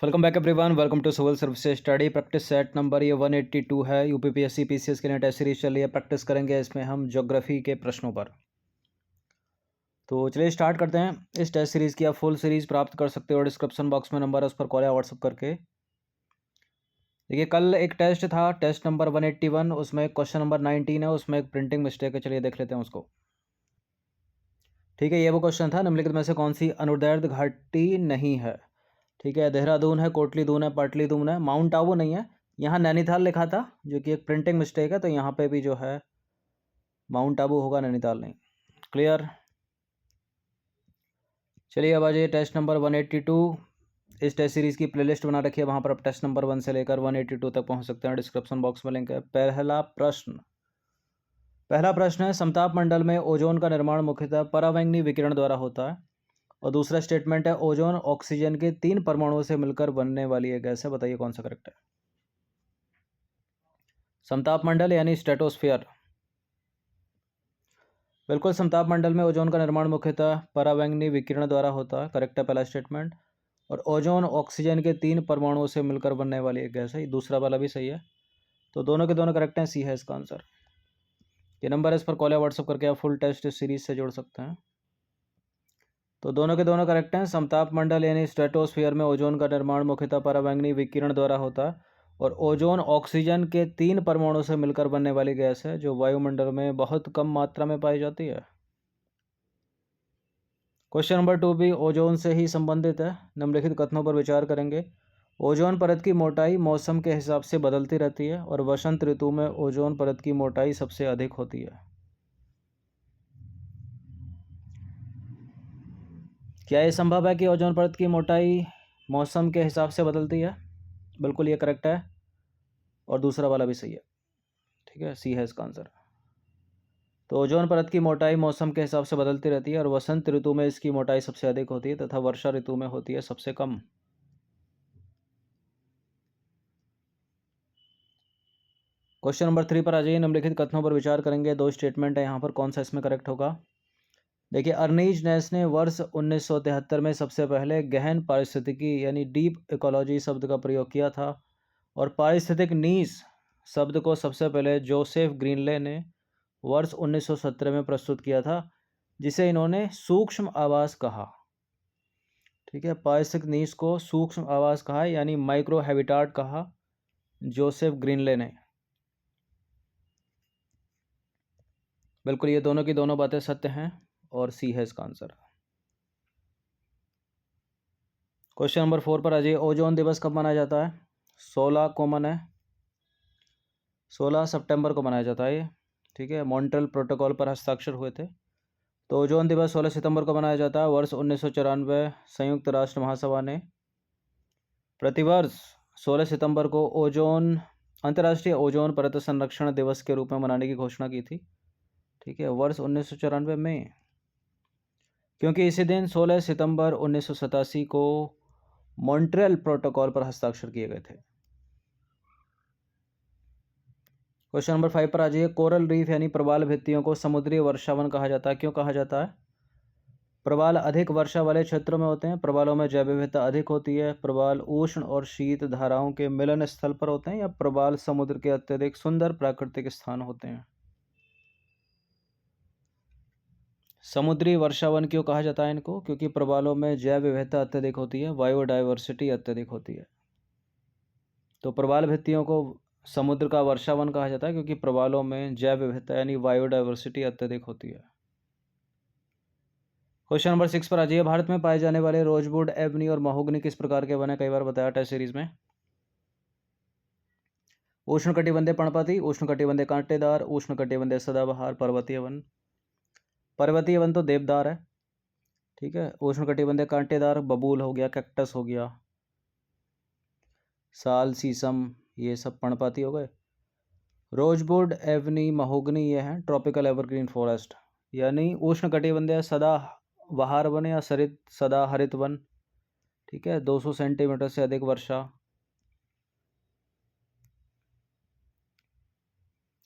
Welcome back everyone. Welcome to civil services study practice set number ये 182 है। UPPSC PCS के लिए test series चल रही है। प्रैक्टिस करेंगे इसमें हम ज्योग्राफी के प्रश्नों पर। तो चलिए स्टार्ट करते हैं। इस टेस्ट सीरीज़ की आप फुल सीरीज़ प्राप्त कर सकते हो। डिस्क्रिप्शन बॉक्स में नंबर है, उस पर कॉल या व्हाट्सअप करके। देखिए कल एक टेस्ट था, टेस्ट नंबर 181, उसमें क्वेश्चन नंबर 19 है, उसमें एक प्रिंटिंग मिस्टेक है। चलिए देख लेते हैं उसको। ठीक है, ये वो क्वेश्चन था, निम्नलिखित में से कौन सी अनुदैर्ध्य घाटी नहीं है। ठीक है, देहरादून है, कोटली दून है, पाटली दून है, माउंट आबू नहीं है। यहाँ नैनीताल लिखा था, जो कि एक प्रिंटिंग मिस्टेक है, तो यहाँ पे भी जो है माउंट आबू होगा, नैनीताल नहीं। क्लियर। चलिए अब आ जाइए टेस्ट नंबर 182। इस टेस्ट सीरीज़ की प्लेलिस्ट बना रखी है, वहाँ पर आप टेस्ट नंबर 1 से लेकर 182 तक पहुँच सकते हैं। डिस्क्रिप्शन बॉक्स में लिंक है। पहला प्रश्न है, समताप मंडल में ओजोन का निर्माण मुख्यतः परावैंगनी विकिरण द्वारा होता है। और दूसरा स्टेटमेंट है, ओजोन ऑक्सीजन के 3 परमाणुओं से मिलकर बनने वाली एक गैस है। बताइए कौन सा करेक्ट है। समताप मंडल यानी स्ट्रेटोस्फियर। बिल्कुल, समताप मंडल में ओजोन का निर्माण मुख्यतः परावैंगनी विकिरण द्वारा होता है। करेक्ट है पहला स्टेटमेंट। और ओजोन ऑक्सीजन के 3 परमाणुओं से मिलकर बनने वाली एक गैस है। दूसरा वाला भी सही है, तो दोनों के दोनों करेक्ट हैं। सी है इसका आंसर। ये नंबर है, इस पर कॉल या व्हाट्सअप करके आप फुल टेस्ट सीरीज से जोड़ सकते हैं। तो दोनों के दोनों करेक्ट हैं। समताप मंडल यानी स्ट्रेटोस्फियर में ओजोन का निर्माण मुख्यतः परावैंगनी विकिरण द्वारा होता है। और ओजोन ऑक्सीजन के 3 परमाणुओं से मिलकर बनने वाली गैस है, जो वायुमंडल में बहुत कम मात्रा में पाई जाती है। क्वेश्चन नंबर 2 भी ओजोन से ही संबंधित है। निम्नलिखित कथनों पर विचार करेंगे। ओजोन परत की मोटाई मौसम के हिसाब से बदलती रहती है और वसंत ऋतु में ओजोन परत की मोटाई सबसे अधिक होती है। क्या ये संभव है कि ओजोन परत की मोटाई मौसम के हिसाब से बदलती है? बिल्कुल ये करेक्ट है, और दूसरा वाला भी सही है। ठीक है, सी है इसका आंसर। तो ओजोन परत की मोटाई मौसम के हिसाब से बदलती रहती है और वसंत ऋतु में इसकी मोटाई सबसे अधिक होती है तथा वर्षा ऋतु में होती है सबसे कम। क्वेश्चन नंबर 3 पर आ जाइए। निम्नलिखित कथनों पर विचार करेंगे। 2 स्टेटमेंट है यहाँ पर, कौन सा इसमें करेक्ट होगा। देखिए, अर्नीज नेस ने वर्ष 1973 में सबसे पहले गहन पारिस्थितिकी यानी डीप इकोलॉजी शब्द का प्रयोग किया था। और पारिस्थितिक नीस शब्द को सबसे पहले जोसेफ ग्रीनले ने वर्ष 1917 में प्रस्तुत किया था, जिसे इन्होंने सूक्ष्म आवास कहा। ठीक है, पारिस्थितिक नीस को सूक्ष्म आवास कहा, यानी माइक्रो हैबिटाट कहा, जोसेफ ग्रीनले ने। बिल्कुल, ये दोनों की दोनों बातें सत्य हैं, और सी है इसका आंसर। क्वेश्चन नंबर 4 पर आ जाइए। ओजोन दिवस कब मनाया जाता है? 16 कॉमन है, 16 सितंबर को मनाया जाता है ये। ठीक है, मॉन्ट्रियल प्रोटोकॉल पर हस्ताक्षर हुए थे। तो ओजोन दिवस 16 सितंबर को मनाया जाता है। वर्ष 1994 संयुक्त राष्ट्र महासभा ने प्रतिवर्ष 16 सितंबर को ओजोन अंतर्राष्ट्रीय ओजोन परत संरक्षण दिवस के रूप में मनाने की घोषणा की थी। ठीक है, वर्ष 1994 में, क्योंकि इसी दिन 16 सितंबर 1987 को मॉन्ट्रियल प्रोटोकॉल पर हस्ताक्षर किए गए थे। क्वेश्चन नंबर 5 पर आ जाइए। कोरल रीफ यानी प्रवाल भित्तियों को समुद्री वर्षावन कहा जाता है। क्यों कहा जाता है? प्रवाल अधिक वर्षा वाले क्षेत्रों में होते हैं, प्रवालों में जैव विविधता अधिक होती है, प्रवाल उष्ण और शीत धाराओं के मिलन स्थल पर होते हैं, या प्रवाल समुद्र के अत्यधिक सुंदर प्राकृतिक स्थान होते हैं। समुद्री वर्षावन क्यों कहा जाता है इनको? क्योंकि प्रवालों में जैव विविधता अत्यधिक होती है, बायोडाइवर्सिटी अत्यधिक होती है। तो प्रवाल भित्तियों को समुद्र का वर्षावन कहा जाता है, क्योंकि प्रवालों में जैव विविधता यानी बायोडाइवर्सिटी अत्यधिक होती है। क्वेश्चन नंबर 6 पर आ जाइए। भारत में पाए जाने वाले रोजवुड, एबनी और महोगनी किस प्रकार के वन है? कई बार बताया टेस्ट सीरीज में। उष्णकटिबंधीय पर्णपाती, उष्णकटिबंधीय कांटेदार, उष्णकटिबंधीय सदाबहार, पर्वतीय वन। पर्वतीय वन तो देवदार है। ठीक है, उष्णकटिबंधीय कांटेदार बबूल हो गया, कैक्टस हो गया, साल, शीशम, ये सब पर्णपाती हो गए। रोजवुड, एवनी, महोगनी ये हैं ट्रॉपिकल एवरग्रीन फॉरेस्ट, यानी उष्णकटिबंधीय सदाबहार वन या सदाहरित वन। ठीक है, 200 सेंटीमीटर से अधिक वर्षा।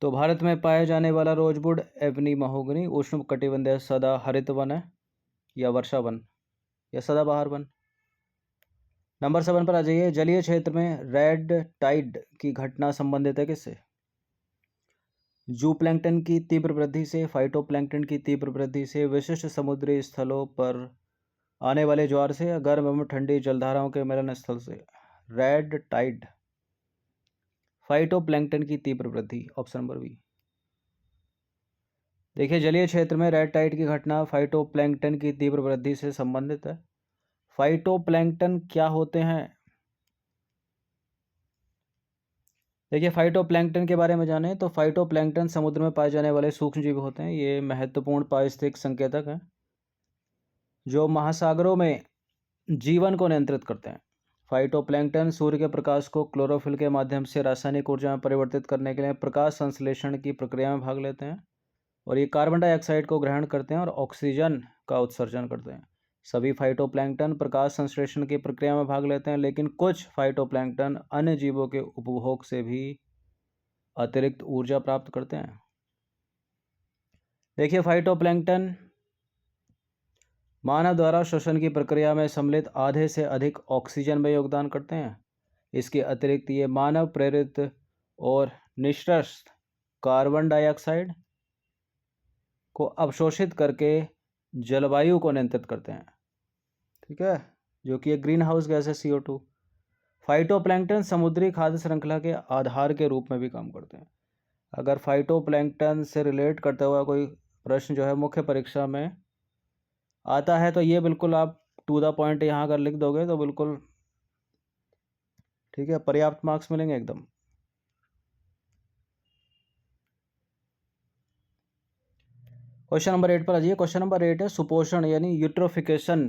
तो भारत में पाए जाने वाला रोजवुड, एवनी, महोगनी उष्णकटिबंधीय सदाहरित वन है, या वर्षा वन, या सदाबहार वन। नंबर 7 पर आ जाइए। जलीय क्षेत्र में रेड टाइड की घटना संबंधित है किससे? जू प्लैंकटन की तीव्र वृद्धि से, फाइटोप्लैंकटन की तीव्र वृद्धि से, विशिष्ट समुद्री स्थलों पर आने वाले ज्वार से, या गर्म एवं ठंडी जलधाराओं के मिलन स्थल से? रेड टाइड, फाइटोप्लैंकटन की तीव्र वृद्धि, ऑप्शन नंबर बी। देखिए, जलीय क्षेत्र में रेड टाइड की घटना फाइटोप्लैंकटन की तीव्र वृद्धि से संबंधित है। फाइटोप्लैंकटन क्या होते हैं? देखिए, फाइटोप्लैंकटन के बारे में जाने तो फाइटोप्लैंकटन समुद्र में पाए जाने वाले सूक्ष्म जीव होते हैं। ये महत्वपूर्ण पारिस्थितिक संकेतक हैं जो महासागरों में जीवन को नियंत्रित करते हैं। फाइटोप्लैंकटन सूर्य के प्रकाश को क्लोरोफिल के माध्यम से रासायनिक ऊर्जा में परिवर्तित करने के लिए प्रकाश संश्लेषण की प्रक्रिया में भाग लेते हैं, और ये कार्बन डाइऑक्साइड को ग्रहण करते हैं और ऑक्सीजन का उत्सर्जन करते हैं। सभी फाइटोप्लैंकटन प्रकाश संश्लेषण की प्रक्रिया में भाग लेते हैं, लेकिन कुछ फाइटोप्लैंकटन अन्य जीवों के उपभोग से भी अतिरिक्त ऊर्जा प्राप्त करते हैं। देखिए, फाइटोप्लैंकटन मानव द्वारा श्वसन की प्रक्रिया में सम्मिलित आधे से अधिक ऑक्सीजन में योगदान करते हैं। इसके अतिरिक्त ये मानव प्रेरित और निष्कर्षित कार्बन डाइऑक्साइड को अवशोषित करके जलवायु को नियंत्रित करते हैं, ठीक है, जो कि एक ग्रीन हाउस गैस है CO2। फाइटोप्लैंकटन समुद्री खाद्य श्रृंखला के आधार के रूप में भी काम करते हैं। अगर फाइटोप्लैंकटन से रिलेट करता हुआ कोई प्रश्न जो है मुख्य परीक्षा में आता है तो ये बिल्कुल आप टू द पॉइंट यहाँ अगर लिख दोगे तो बिल्कुल ठीक है, पर्याप्त मार्क्स मिलेंगे एकदम। क्वेश्चन नंबर 8 पर आ जाइए। क्वेश्चन नंबर 8 है सुपोषण यानी यूट्रोफिकेशन,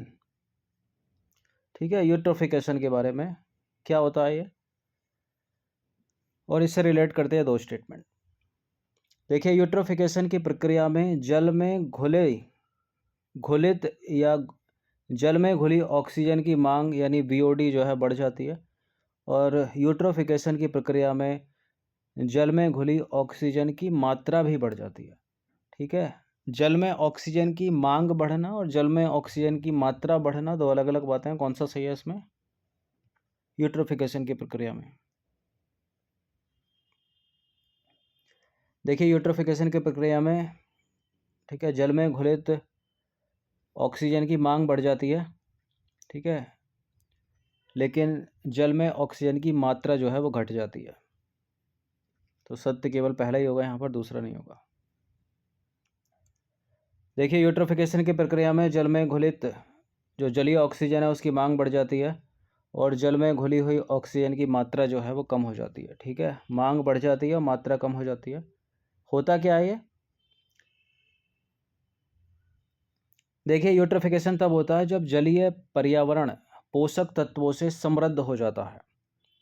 ठीक है, यूट्रोफिकेशन के बारे में क्या होता है ये, और इससे रिलेट करते हैं दो स्टेटमेंट। देखिए, यूट्रोफिकेशन की प्रक्रिया में जल में घुलित या जल में घुली ऑक्सीजन की मांग यानी BOD जो है बढ़ जाती है, और यूट्रोफिकेशन की प्रक्रिया में जल में घुली ऑक्सीजन की मात्रा भी बढ़ जाती है, ठीक है। जल में ऑक्सीजन की मांग बढ़ना और जल में ऑक्सीजन की मात्रा बढ़ना दो अलग अलग बातें हैं। कौन सा सही है इसमें? यूट्रोफिकेशन की प्रक्रिया में। देखिए, यूट्रोफिकेशन की प्रक्रिया में, ठीक है, जल में घुलित ऑक्सीजन की मांग बढ़ जाती है, ठीक है, लेकिन जल में ऑक्सीजन की मात्रा जो है वो घट जाती है। तो सत्य केवल पहला ही होगा यहाँ पर, दूसरा नहीं होगा। देखिए, यूट्रोफिकेशन की प्रक्रिया में जल में घुलित जो जलीय ऑक्सीजन है उसकी मांग बढ़ जाती है, और जल में घुली हुई ऑक्सीजन की मात्रा जो है वो कम हो जाती है, ठीक है। मांग बढ़ जाती है और मात्रा कम हो जाती है। होता क्या है ये? देखिए, यूट्रोफिकेशन तब होता है जब जलीय पर्यावरण पोषक तत्वों से समृद्ध हो जाता है,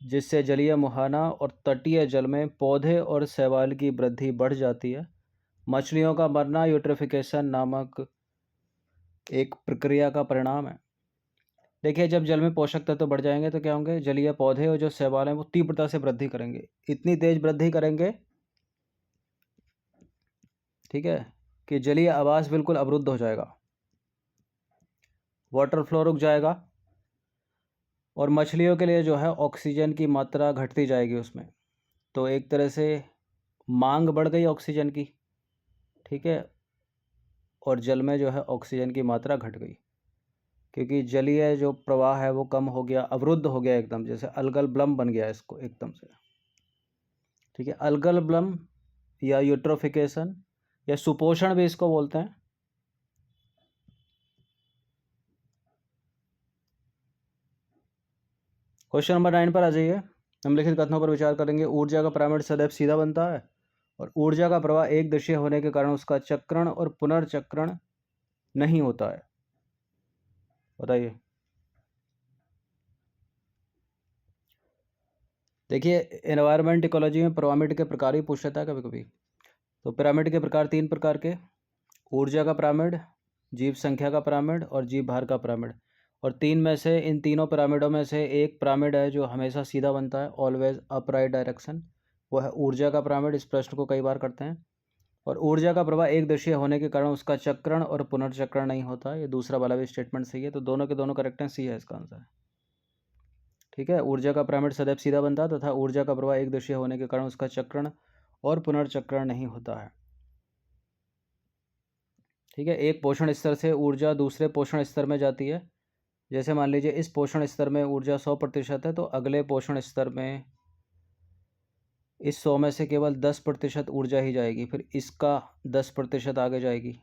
जिससे जलीय मुहाना और तटीय जल में पौधे और शैवाल की वृद्धि बढ़ जाती है। मछलियों का मरना यूट्रोफिकेशन नामक एक प्रक्रिया का परिणाम है। देखिए, जब जल में पोषक तत्व बढ़ जाएंगे तो क्या होंगे? जलीय पौधे और जो शैवाल हैं वो तीव्रता से वृद्धि करेंगे, इतनी तेज वृद्धि करेंगे, ठीक है, कि जलीय आवास बिल्कुल अवरुद्ध हो जाएगा, वाटर फ्लो रुक जाएगा, और मछलियों के लिए जो है ऑक्सीजन की मात्रा घटती जाएगी उसमें। तो एक तरह से मांग बढ़ गई ऑक्सीजन की, ठीक है, और जल में जो है ऑक्सीजन की मात्रा घट गई, क्योंकि जलीय जो प्रवाह है वो कम हो गया, अवरुद्ध हो गया एकदम, जैसे अलगल ब्लम बन गया इसको एकदम से, ठीक है। अलगल ब्लम या यूट्रोफिकेशन या सुपोषण भी इसको बोलते हैं। क्वेश्चन नंबर 9 पर आ जाइए। निम्नलिखित कथनों पर विचार करेंगे। ऊर्जा का पिरामिड सदैव सीधा बनता है, और ऊर्जा का प्रवाह एक दिशीय होने के कारण उसका चक्रण और पुनर्चक्रण नहीं होता है। बताइए। देखिए, एनवायरमेंट इकोलॉजी में पिरामिड के प्रकार ही पूछ लेता है कभी कभी। तो पिरामिड के प्रकार 3 प्रकार के: ऊर्जा का पिरामिड, जीव संख्या का पिरामिड और जीव भार का पिरामिड। और तीन में से, इन तीनों पिरामिडों में से एक पिरामिड है जो हमेशा सीधा बनता है, ऑलवेज अपराइट डायरेक्शन, वो है ऊर्जा का पिरामिड। इस प्रश्न को कई बार करते हैं। और ऊर्जा का प्रवाह एक दिशीय होने के कारण उसका चक्रण और पुनर्चक्रण नहीं होता। ये दूसरा वाला भी स्टेटमेंट सही है, तो दोनों के दोनों करेक्ट हैं, सी है इसका आंसर। ठीक है। ऊर्जा का पिरामिड सदैव सीधा बनता है तथा ऊर्जा का प्रवाह एक दिशीय होने के कारण उसका चक्रण और पुनर्चक्रण नहीं होता है। ठीक है। एक पोषण स्तर से ऊर्जा दूसरे पोषण स्तर में जाती है। जैसे मान लीजिए इस पोषण स्तर में ऊर्जा 100% है तो अगले पोषण स्तर में इस 100 में से केवल 10% ऊर्जा ही जाएगी, फिर इसका 10% आगे जाएगी।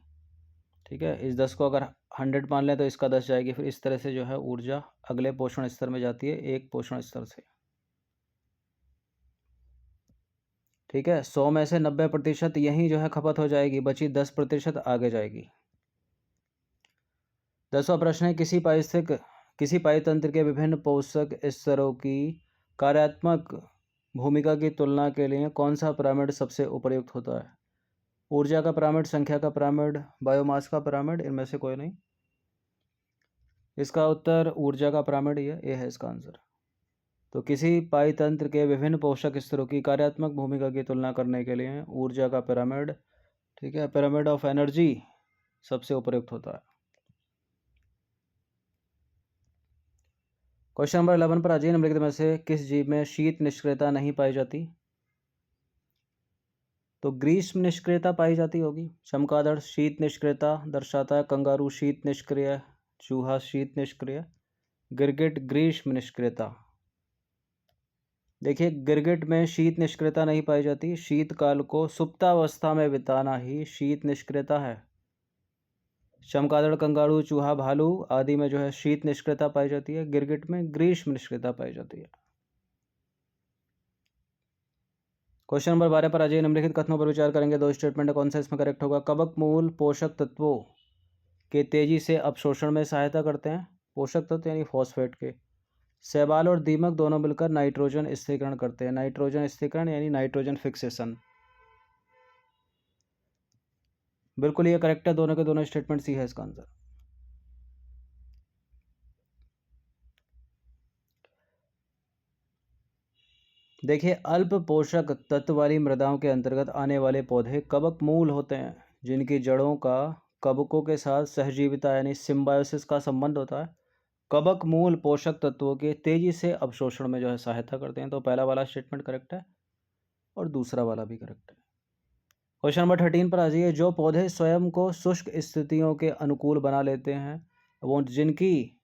ठीक है। इस 10 को अगर 100 मान लें तो इसका 10 जाएगी, फिर इस तरह से जो है ऊर्जा अगले पोषण स्तर में जाती है एक पोषण स्तर से। ठीक है। 100 में से 90% यहीं जो है खपत हो जाएगी, बची 10% आगे जाएगी। 10वां प्रश्न है किसी पाइतंत्र के विभिन्न पोषक स्तरों की कार्यात्मक भूमिका की तुलना के लिए कौन सा पिरामिड सबसे उपयुक्त होता है? ऊर्जा का पिरामिड, संख्या का पिरामिड, बायोमास का पिरामिड, इनमें से कोई नहीं। इसका उत्तर ऊर्जा का पिरामिड ये है इसका आंसर। तो किसी पाइतंत्र के विभिन्न पोषक स्तरों की कार्यात्मक भूमिका की तुलना करने के लिए ऊर्जा का पिरामिड, ठीक है, पिरामिड ऑफ एनर्जी सबसे उपयुक्त होता है। क्वेश्चन नंबर 11 पर अजीब निम्नलिखित में से किस जीव में शीत निष्क्रियता नहीं पाई जाती? तो ग्रीष्म निष्क्रियता पाई जाती होगी। चमगादड़ शीत निष्क्रियता दर्शाता है, कंगारू शीत निष्क्रिय, चूहा शीत निष्क्रिय, गिरगिट ग्रीष्म निष्क्रियता। देखिए गिरगिट में शीत निष्क्रियता नहीं पाई जाती। शीतकाल को सुप्तावस्था में बिताना ही शीत निष्क्रियता है। चमगादड़, कंगारू, चूहा, भालू आदि में जो है शीत निष्क्रियता पाई जाती है। गिरगिट में ग्रीष्म निष्क्रियता पाई जाती है। क्वेश्चन नंबर 12 पर अजय निम्नलिखित कथनों पर विचार करेंगे। दो स्टेटमेंट है, कौन सा इसमें करेक्ट होगा? कवक मूल पोषक तत्वों के तेजी से अपशोषण में सहायता करते हैं। पोषक तत्व यानी फॉस्फेट के। शैवाल और दीमक दोनों मिलकर नाइट्रोजन स्थिरीकरण करते हैं। नाइट्रोजन स्थिरीकरण यानी नाइट्रोजन फिक्सेशन। बिल्कुल ये करेक्ट है, दोनों के दोनों स्टेटमेंट सी है इसका आंसर। देखिए अल्प पोषक तत्व वाली मृदाओं के अंतर्गत आने वाले पौधे कवक मूल होते हैं, जिनकी जड़ों का कवकों के साथ सहजीविता यानी सिम्बायोसिस का संबंध होता है। कवक मूल पोषक तत्वों के तेजी से अवशोषण में जो है सहायता करते हैं। तो पहला वाला स्टेटमेंट करेक्ट है और दूसरा वाला भी करेक्ट है। क्वेश्चन नंबर 13 पर आ जाइए। जो पौधे स्वयं को शुष्क स्थितियों के अनुकूल बना लेते हैं, वो जिनकी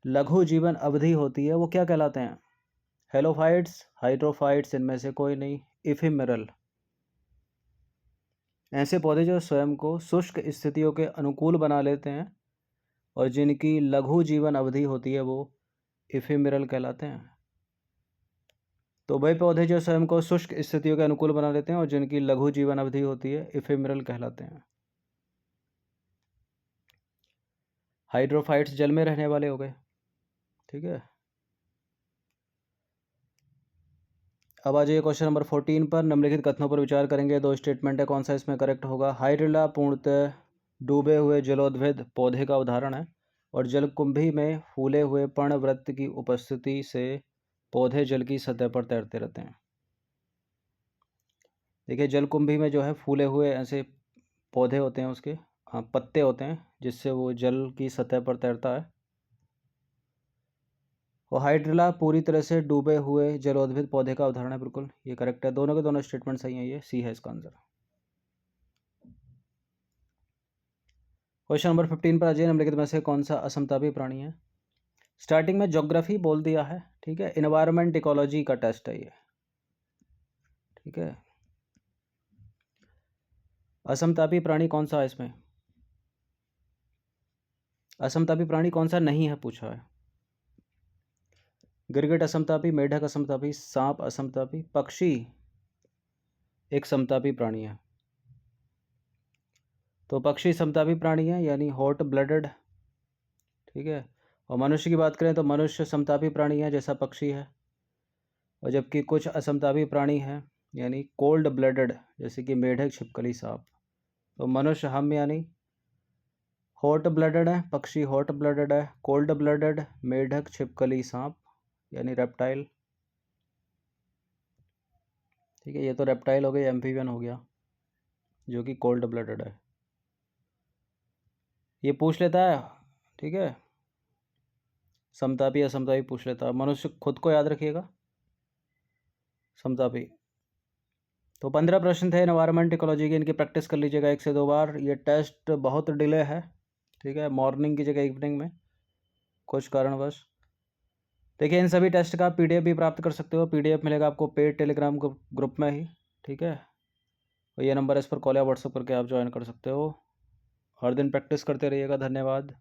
लघु जीवन अवधि होती है, वो क्या कहलाते हैं? हेलोफाइट्स, हाइड्रोफाइट्स, इनमें से कोई नहीं। इफिमेरल। ऐसे पौधे जो स्वयं को शुष्क स्थितियों के अनुकूल बना लेते हैं और जिनकी लघु जीवन अवधि होती है, वो इफिमेरल कहलाते हैं। तो वही पौधे जो स्वयं को शुष्क स्थितियों के अनुकूल बना लेते हैं और जिनकी लघु जीवन अवधि होती है, इफिमेरल कहलाते हैं। हाइड्रोफाइट्स जल में रहने वाले हो गए। ठीक है। अब आ जाइए क्वेश्चन नंबर 14 पर। निम्नलिखित कथनों पर विचार करेंगे। दो स्टेटमेंट है, कौन सा इसमें करेक्ट होगा? हाइड्रिला पूर्णतः डूबे हुए जलोद्भिद पौधे का उदाहरण है और जलकुंभी में फूले हुए पर्णवृत्त की उपस्थिति से पौधे जल की सतह पर तैरते रहते हैं। देखिए जलकुंभी में जो है फूले हुए ऐसे पौधे होते हैं, उसके पत्ते होते हैं, जिससे वो जल की सतह पर तैरता है। और हाइड्रिला पूरी तरह से डूबे हुए जलोद्भिद पौधे का उदाहरण है। बिल्कुल ये करेक्ट है, दोनों के दोनों स्टेटमेंट सही हैं। ये सी है इसका आंसर। क्वेश्चन नंबर 15 पर अजय निम्नलिखित में से कौन सा असमतापी प्राणी है? स्टार्टिंग में ज्योग्राफी बोल दिया है। ठीक है। इन्वायरमेंट इकोलॉजी का टेस्ट है ये। ठीक है। असमतापी प्राणी कौन सा है इसमें? असमतापी प्राणी कौन सा नहीं है पूछा है। गिरगिट असमतापी, मेढक असमतापी, सांप असमतापी, पक्षी एक समतापी प्राणी है। तो पक्षी समतापी प्राणी है यानी हॉट ब्लडेड। ठीक है। और मनुष्य की बात करें तो मनुष्य समतापी प्राणी है जैसा पक्षी है, और जबकि कुछ असमतापी प्राणी हैं यानी कोल्ड ब्लडेड, जैसे कि मेढक, छिपकली, सांप। तो मनुष्य हम यानी हॉट ब्लडेड है, पक्षी हॉट ब्लडेड है, कोल्ड ब्लडेड मेढक, छिपकली, सांप यानी रेप्टाइल। ठीक है। ये तो रेप्टाइल हो गया, एम्फीबियन हो गया जो कि कोल्ड ब्लडेड है। ये पूछ लेता है। ठीक है। समतापी या समतापी पूछ लेता। मनुष्य खुद को याद रखिएगा, समतापी। तो 15 प्रश्न थे एनवायरमेंट इकोलॉजी के, इनकी प्रैक्टिस कर लीजिएगा 1 से 2 बार। ये टेस्ट बहुत डिले है, ठीक है, मॉर्निंग की जगह इवनिंग में कुछ कारणवश। देखिए इन सभी टेस्ट का PDF भी प्राप्त कर सकते हो। PDF मिलेगा आपको पेड टेलीग्राम ग्रुप में ही, ठीक है। और ये नंबर है, इस पर कॉल या व्हाट्सअप करके आप ज्वाइन कर सकते हो। हर दिन प्रैक्टिस करते रहिएगा। धन्यवाद।